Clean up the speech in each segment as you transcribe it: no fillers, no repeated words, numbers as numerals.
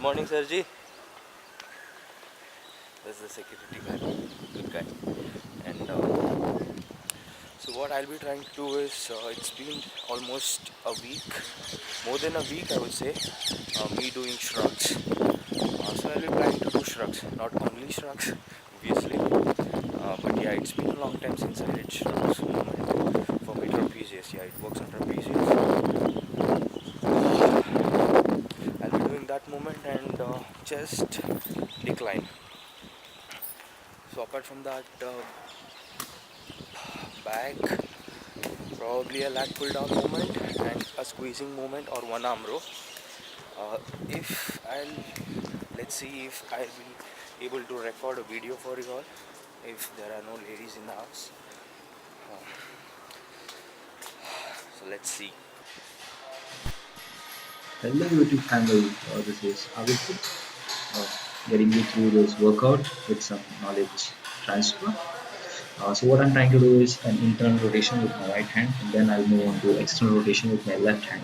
Morning, Sirji. This is the security guy, good guy. And so, what I'll be trying to do is it's been almost a week, more than a week, I would say, me doing shrugs. So, I'll be trying to do shrugs, not only shrugs, obviously, but yeah, it's been a long time since I did shrugs for me trapezius. Yeah, it works on trapezius. I'll be doing that movement and chest decline. So apart from that, back, probably a lat pull down movement and a squeezing movement or one arm row. If I'll let's see if I'll be able to record a video for you all if there are no ladies in the house. Uh, so let's see. Hello YouTube family, this is Aditya, uh, getting you through this workout with some knowledge transfer. So what I'm trying to do is an internal rotation with my right hand, and then I'll move on to external rotation with my left hand.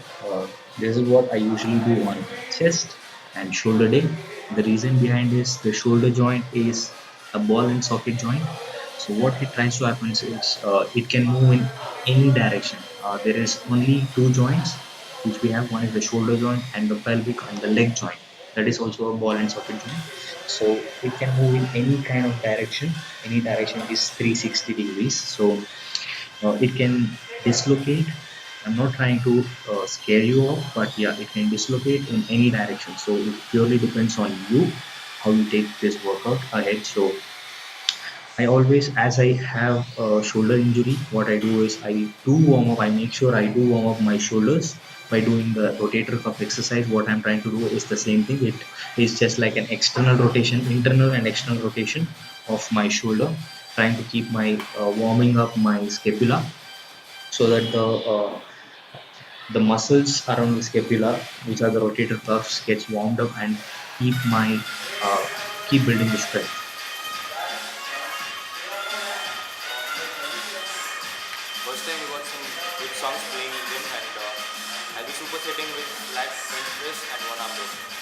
This is what I usually do on chest and shoulder day. The reason behind this, the shoulder joint is a ball and socket joint. So what it tries to happen is it can move in any direction. There is only two joints which we have. One is the shoulder joint and the pelvic and the leg joint. That is also a ball and socket joint. So it can move in any kind of direction. Any direction is 360 degrees. So it can dislocate. I'm not trying to scare you off, but yeah, it can dislocate in any direction. So it purely depends on you how you take this workout ahead. So I always, as I have a shoulder injury, what I do is I do warm up. I make sure I do warm up my shoulders by doing the rotator cuff exercise. What I'm trying to do is the same thing. It is just like an external rotation, internal and external rotation of my shoulder, trying to keep my warming up my scapula so that the muscles around the scapula, which are the rotator cuffs, gets warmed up and keep my keep building the strength. First time we got some good songs playing in gym and I'll be supersetting with flat bench press and one arm row.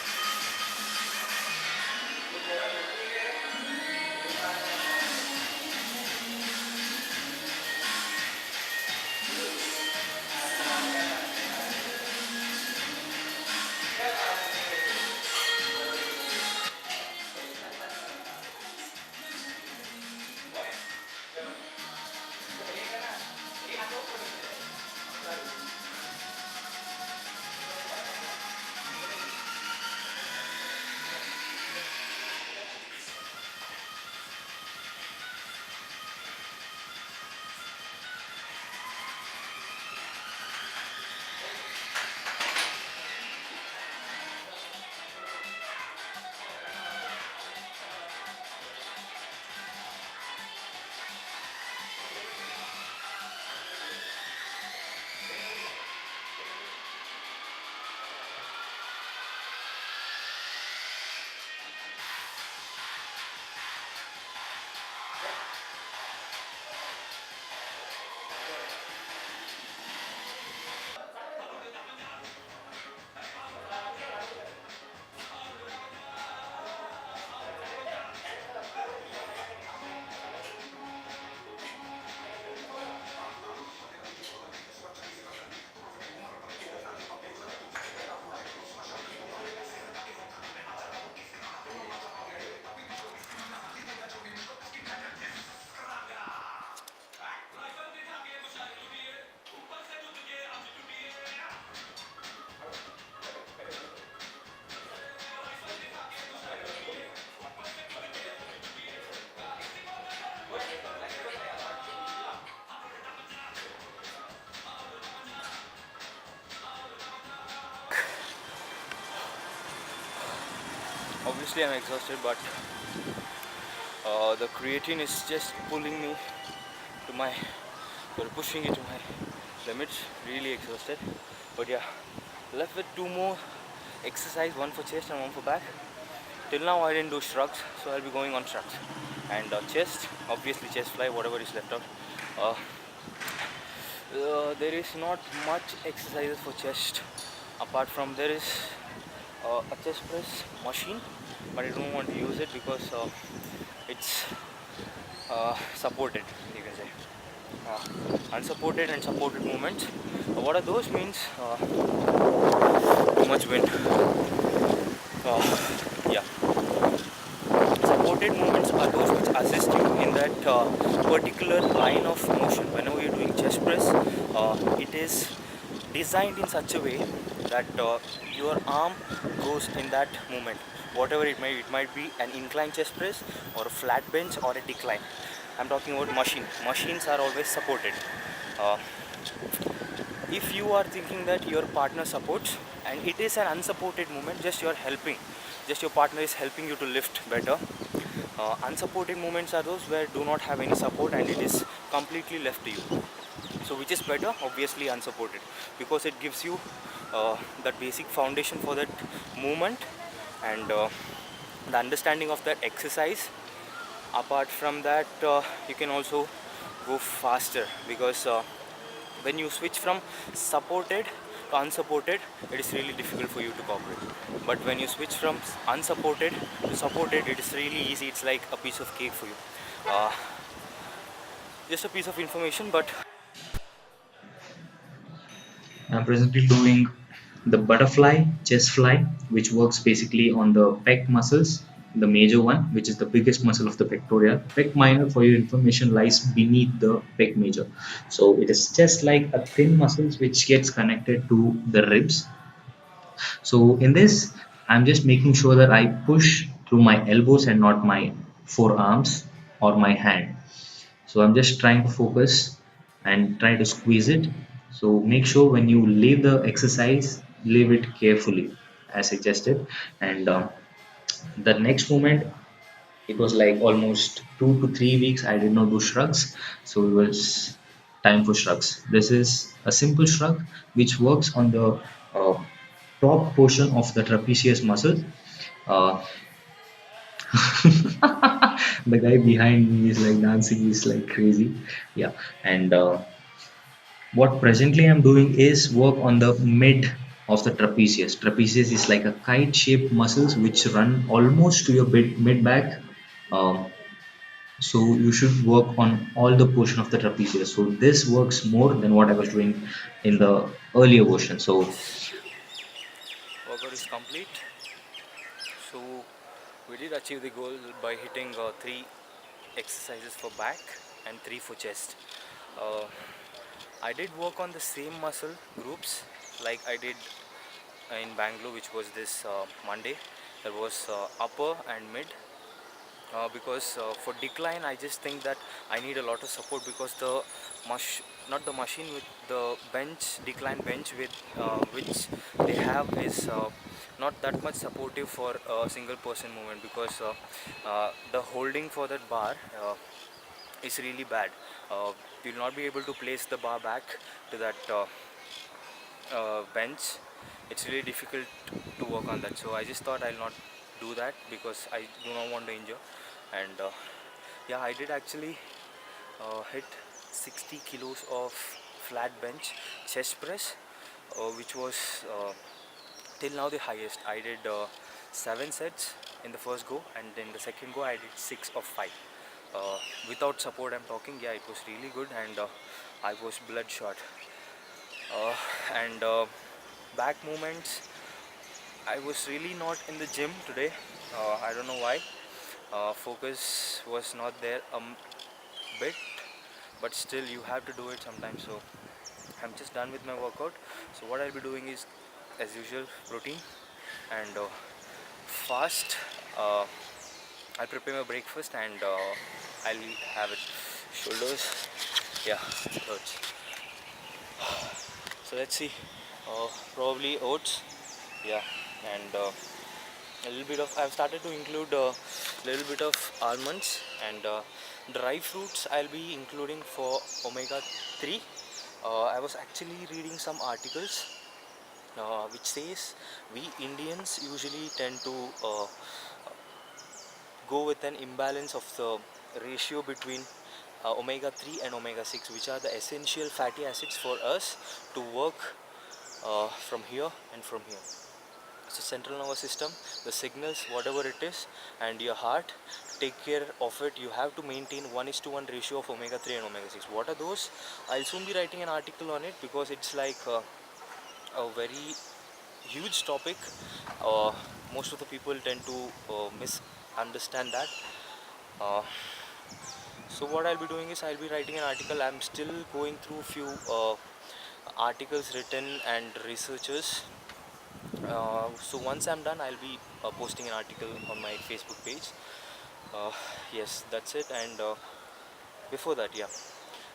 Obviously I'm exhausted, but the creatine is just pulling me to my, or pushing it to my limits. Really exhausted, but yeah, left with two more exercise, one for chest and one for back. Till now I didn't do shrugs, so I'll be going on shrugs and chest, obviously chest fly, whatever is left out. uh, there is not much exercises for chest apart from there is a chest press machine, but I don't want to use it because it's supported, you can say. Unsupported and supported movements. What are those means? Too much wind. Yeah. Supported movements are those which assist you in that particular line of motion. Whenever you're doing chest press, it is designed in such a way that your arm goes in that movement. Whatever it might be an incline chest press or a flat bench or a decline. I'm talking about machine. Machines are always supported. Uh, if you are thinking that your partner supports and it is an unsupported movement, just you're helping, just your partner is helping you to lift better. Unsupported movements are those where do not have any support and it is completely left to you. So which is better? Obviously unsupported, because it gives you that basic foundation for that movement and the understanding of that exercise. Apart from that, you can also go faster, because when you switch from supported to unsupported, it is really difficult for you to cooperate. But when you switch from unsupported to supported, it is really easy. It's like a piece of cake for you. uh, just a piece of information, but I'm presently doing the butterfly chest fly, which works basically on the pec muscles, the major one, which is the biggest muscle of the pectoral. Pec minor, for your information, lies beneath the pec major. So it is just like a thin muscles which gets connected to the ribs. So in this, I'm just making sure that I push through my elbows and not my forearms or my hand. So I'm just trying to focus and try to squeeze it. So make sure when you leave the exercise, leave it carefully as suggested. And the next moment, it was like almost 2 to 3 weeks I did not do shrugs. So it was time for shrugs. This is a simple shrug which works on the uh, top portion of the trapezius muscle. Uh, the guy behind me is like dancing, is like crazy. Yeah. And what presently I'm doing is work on the mid of the trapezius. Trapezius is like a kite shaped muscles which run almost to your mid back. Um, so you should work on all the portion of the trapezius. So this works more than what I was doing in the earlier version. So this workout is complete. So we did achieve the goal by hitting three exercises for back and three for chest. uh, I did work on the same muscle groups like I did in Bangalore, which was this Monday. There was upper and mid, because for decline I just think that I need a lot of support, because the not the machine, with the bench, decline bench with which they have is not that much supportive for a single person movement, because the holding for that bar is really bad. uh, you'll not be able to place the bar back to that bench. It's really difficult to work on that, so I just thought I'll not do that because I do not want to injure. And yeah, I did actually hit 60 kilos of flat bench chest press, which was till now the highest. I did 7 sets in the first go, and then the second go I did 6 of 5 without support. I'm talking. Yeah, it was really good, and I was bloodshot. uh, and back movements, I was really not in the gym today. I don't know why. Focus was not there a bit, but still you have to do it sometimes. So I'm just done with my workout. So what I'll be doing is, as usual, protein and fast. uh, I'll prepare my breakfast, and I'll have it. Shoulders, yeah, it hurts. So let's see. Probably oats, yeah, and a little bit of, I've started to include a little bit of almonds, and dry fruits I'll be including for omega 3. I was actually reading some articles which says we Indians usually tend to go with an imbalance of the ratio between omega 3 and omega 6, which are the essential fatty acids for us to work from here and from here. central nervous system, the signals, whatever it is, and your heart, take care of it. You have to maintain 1:1 ratio of omega 3 and omega 6. What are those? I'll soon be writing an article on it because it's like a very huge topic. uh, Most of the people tend to misunderstand that. uh, so what I'll be doing is I'll be writing an article. I'm still going through few articles written and researchers. So once I'm done, I'll be posting an article on my Facebook page. uh, yes, that's it. And before that, yeah,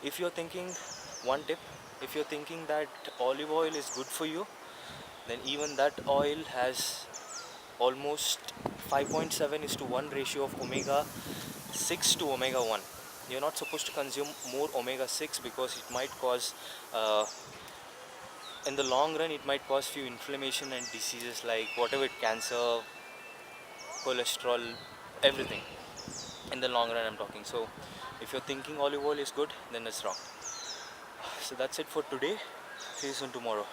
if you're thinking, one tip, if you're thinking that olive oil is good for you, then even that oil has almost 5.7 is to 1 ratio of omega 6 to omega 1. You're not supposed to consume more omega 6 because it might cause, uh, in the long run, it might cause few inflammation and diseases like whatever, cancer, cholesterol, everything. In the long run, I'm talking. So, if you're thinking olive oil is good, then it's wrong. So, that's it for today. See you soon tomorrow.